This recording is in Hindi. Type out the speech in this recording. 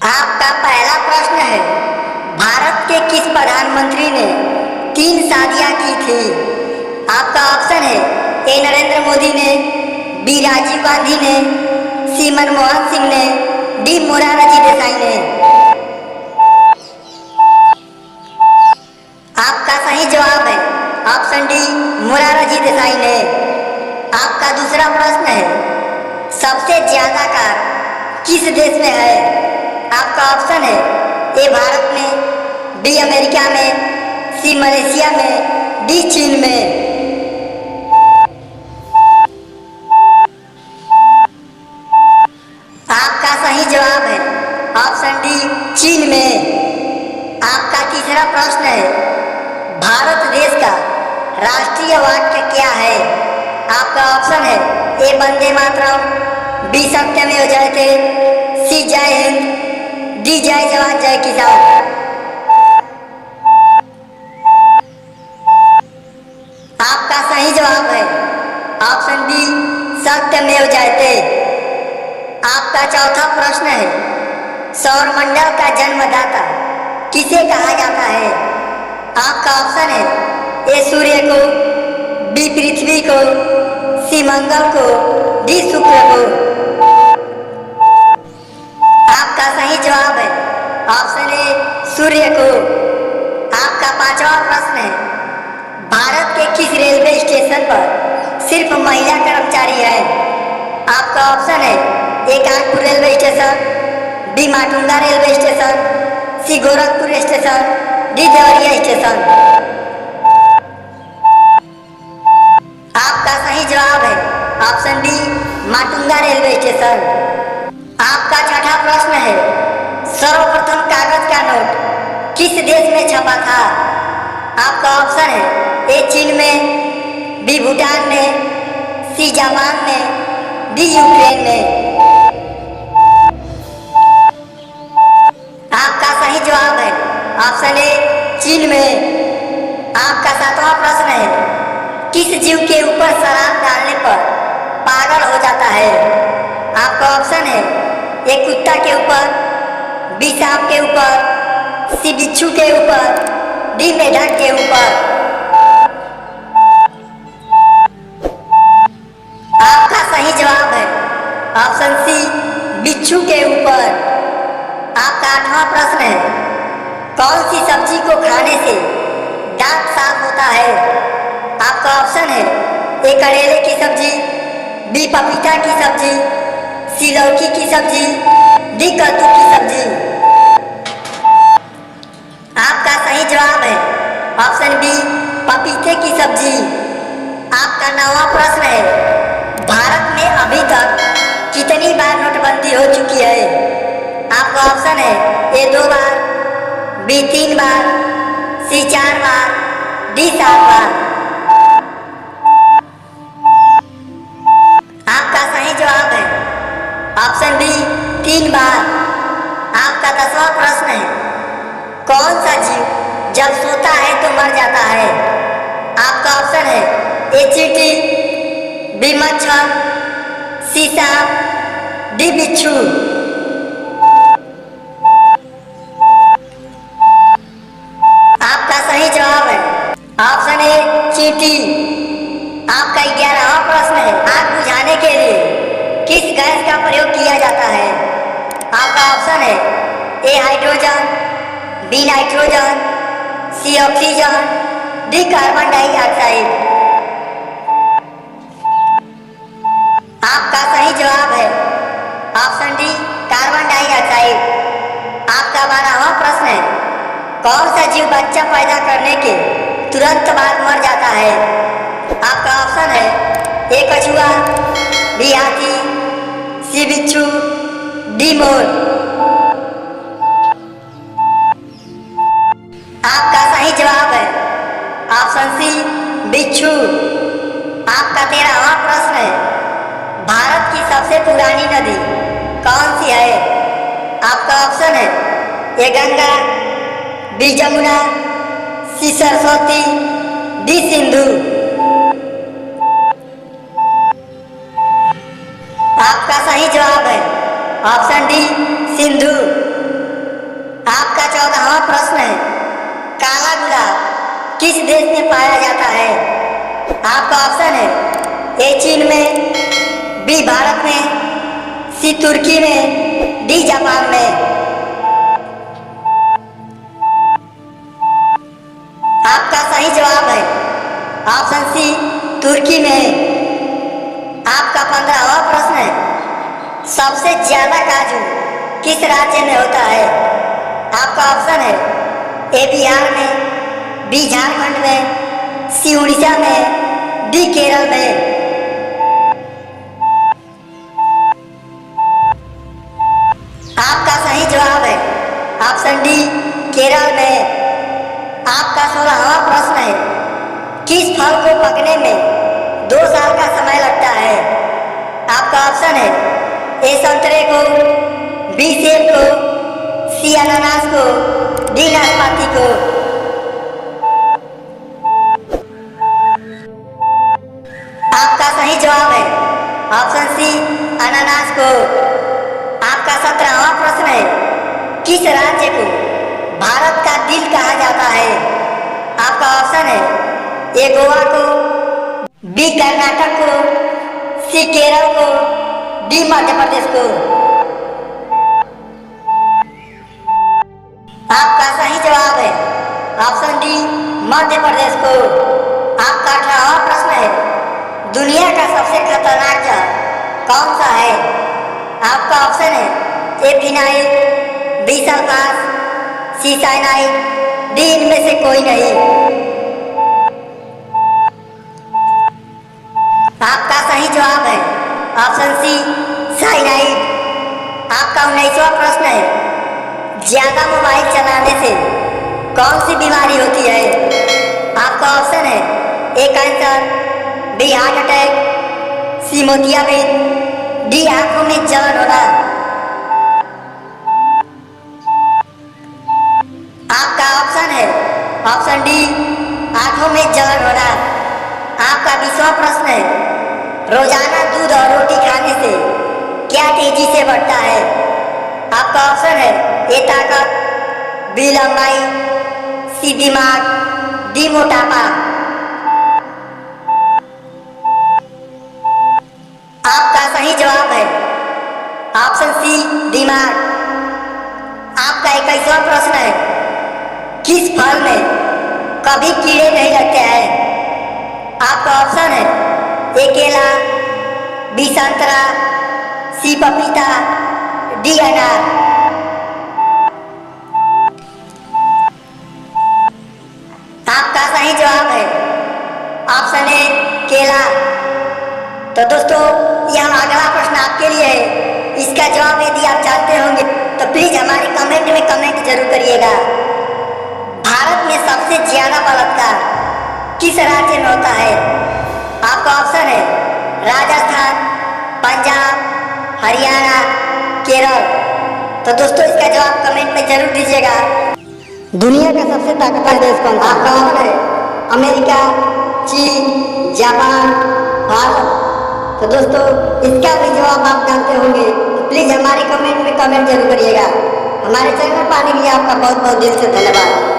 आपका पहला प्रश्न है, भारत के किस प्रधानमंत्री ने 3 शादियां की थी? आपका ऑप्शन है ए नरेंद्र मोदी ने, बी राजीव गांधी ने, सी मनमोहन सिंह ने, डी मोरारजी देसाई ने। आपका सही जवाब है ऑप्शन डी मोरारजी देसाई ने। आपका दूसरा प्रश्न है, सबसे ज्यादा कार किस देश में है? आपका ऑप्शन है ए भारत में, बी अमेरिका में, सी मलेशिया में, डी चीन में। आपका सही जवाब है ऑप्शन डी चीन में। आपका तीसरा प्रश्न है, भारत देश का राष्ट्रीय वाक्य क्या है? आपका ऑप्शन है ए वंदे मातरम, बी सत्यमेव जयते, सी जय हिंद, डी जय जवान जय किसान। आपका सही जवाब है ऑप्शन बी सत्यमेव जयते। आपका चौथा प्रश्न है, सौरमंडल का जन्मदाता किसे कहा जाता है? आपका ऑप्शन है ए सूर्य को, बी पृथ्वी को, सी मंगल को, डी शुक्र को। आपका सही जवाब है ऑप्शन ए सूर्य को। आपका पांचवा प्रश्न है, भारत के किस रेलवे स्टेशन पर सिर्फ महिला कर्मचारी है? आपका ऑप्शन है A Kanpur railway station, B Matunga railway station, C Gorakhpur station, D Deoria station. आपका सही जवाब है option B Matunga railway station. आपका छठा प्रश्न है, सर्वप्रथम कागज का नोट किस देश में छपा था? आपका ऑप्शन है ए चीन में, बी भूटान में, सी जापान में, डी यूक्रेन में। आपका सही जवाब है ऑप्शन ए चीन में। आपका सातवां प्रश्न है, किस जीव के ऊपर शराब डालने पर पागल हो जाता है? आपका ऑप्शन है ए कुत्ता के ऊपर, बी सांप के ऊपर, सी बिच्छू के ऊपर, डी मेढक के ऊपर। आपका सही जवाब है ऑप्शन सी बिच्छू के ऊपर। आपका आठवां प्रश्न है, कौन सी सब्जी को खाने से दांत साफ होता है? आपका ऑप्शन है ए करेले की सब्जी, बी पपीता की सब्जी, सी लौकी की सब्जी, डी कद्दू की सब्जी। आपका सही जवाब है ऑप्शन बी पपीते की सब्जी। आपका 9वां प्रश्न है, भारत में अभी तक कितनी बार नोटबंदी हो चुकी है? आपका ऑप्शन है ए 2 बार, बी 3 बार, सी 4 बार, डी 7 बार। आपका सही जवाब है ऑप्शन बी 3 बार। आपका 10वां प्रश्न है, कौन सा जीव जब सोता है तो मर जाता है? आपका ऑप्शन है ए चींटी, बी मच्छर, सी सांप, डी बिच्छू। आपका सही जवाब है ऑप्शन ए चींटी। आपका 11वां प्रश्न है, आग बुझाने के लिए किस गैस का प्रयोग किया जाता है? आपका ऑप्शन है ए हाइड्रोजन, बी नाइट्रोजन, सी ऑक्सीजन, डी कार्बन डाइऑक्साइड। आपका सही जवाब है ऑप्शन डी कार्बन डाइऑक्साइड। आपका 12वां प्रश्न है, कौन सा जीव बच्चा पैदा करने के तुरंत बाद मर जाता है? आपका ऑप्शन है ए कछुआ, बी हाथी, सी बिच्छू, डी मोर। आपका सही जवाब है ऑप्शन सी बिच्छू। आपका 13वां प्रश्न है, भारत की सबसे पुरानी नदी कौन सी है? आपका ऑप्शन है ए गंगा, बी जमुना, सी सरस्वती, डी सिंधु। आपका सही जवाब है ऑप्शन डी सिंधु। प्रश्न है, काला गुलाब किस देश में पाया जाता है? आपका ऑप्शन है ए चीन में, बी भारत में, सी तुर्की में, डी जापान में। आपका सही जवाब है ऑप्शन सी तुर्की में। आपका 15वां प्रश्न है, सबसे ज्यादा काजू किस राज्य में होता है? आपका ऑप्शन है ए बिहार में, बी झारखंड में, सी उड़ीसा में, डी केरल में। आपका सही जवाब है ऑप्शन डी केरल में। आपका 16वां प्रश्न है, किस फल को पकने में 2 साल का समय लगता है? आपका ऑप्शन है ए संतरे को, बी सेब को, सी अनानास को, डी नाशपाती को। आपका सही जवाब है ऑप्शन सी अनानास को। आपका 17वां प्रश्न है, किस राज्य को भारत का दिल कहा जाता है? आपका ऑप्शन है ए गोवा को, बी कर्नाटक को, सी केरल को, डी मध्य प्रदेश को। आपका सही जवाब है ऑप्शन डी मध्य प्रदेश को। आपका 18वां प्रश्न है, दुनिया का सबसे खतरनाक जहर कौन सा है? आपका ऑप्शन है ए फिनाइल, बी सल्फास, सी साइनाइड, डी इनमें से कोई नहीं। आपका सही जवाब है ऑप्शन सी साइनाइड। आपका 19वां प्रश्न है, ज्यादा मोबाइल चलाने से कौन सी बीमारी होती है? आपका ऑप्शन है ए कैंसर, बी हार्ट अटैक, सी मोतियाबिंद, डी आंखों में जलन होना। आपका ऑप्शन है ऑप्शन डी आंखों में जलन होना। आपका 20वां प्रश्न है, रोजाना दूध और रोटी खाने से क्या तेजी से बढ़ता है? आपका ऑप्शन है ए ताकत, बी लंबाई, सी दिमाग, डी मोटापा। आपका सही जवाब है ऑप्शन सी दिमाग। आपका 21वां प्रश्न है, किस फल में कभी कीड़े नहीं लगते हैं? आपका ऑप्शन है ए केला, बी संतरा, सी पपीता, डी अनार। आपका सही जवाब है ऑप्शन ए केला। तो दोस्तों, यह अगला प्रश्न आपके लिए है। इसका जवाब यदि आप जानते होंगे तो प्लीज हमारे कमेंट में कमेंट जरूर करिएगा। भारत में सबसे ज्यादा बलात्कार किस राज्य में होता है? आपका ऑप्शन है राजस्थान, पंजाब, हरियाणा, केरल। तो दोस्तों, इसका जवाब कमेंट में जरूर दीजिएगा। दुनिया का सबसे ताकतवर देश कौन सा? आपका ऑप्शन है अमेरिका, चीन, जापान, भारत। तो दोस्तों, इसका भी जवाब आप जानते होंगे तो प्लीज हमारे कमेंट में कमेंट जरूर करिएगा। हमारे चैनल पर आने के लिए आपका बहुत बहुत दिल से धन्यवाद।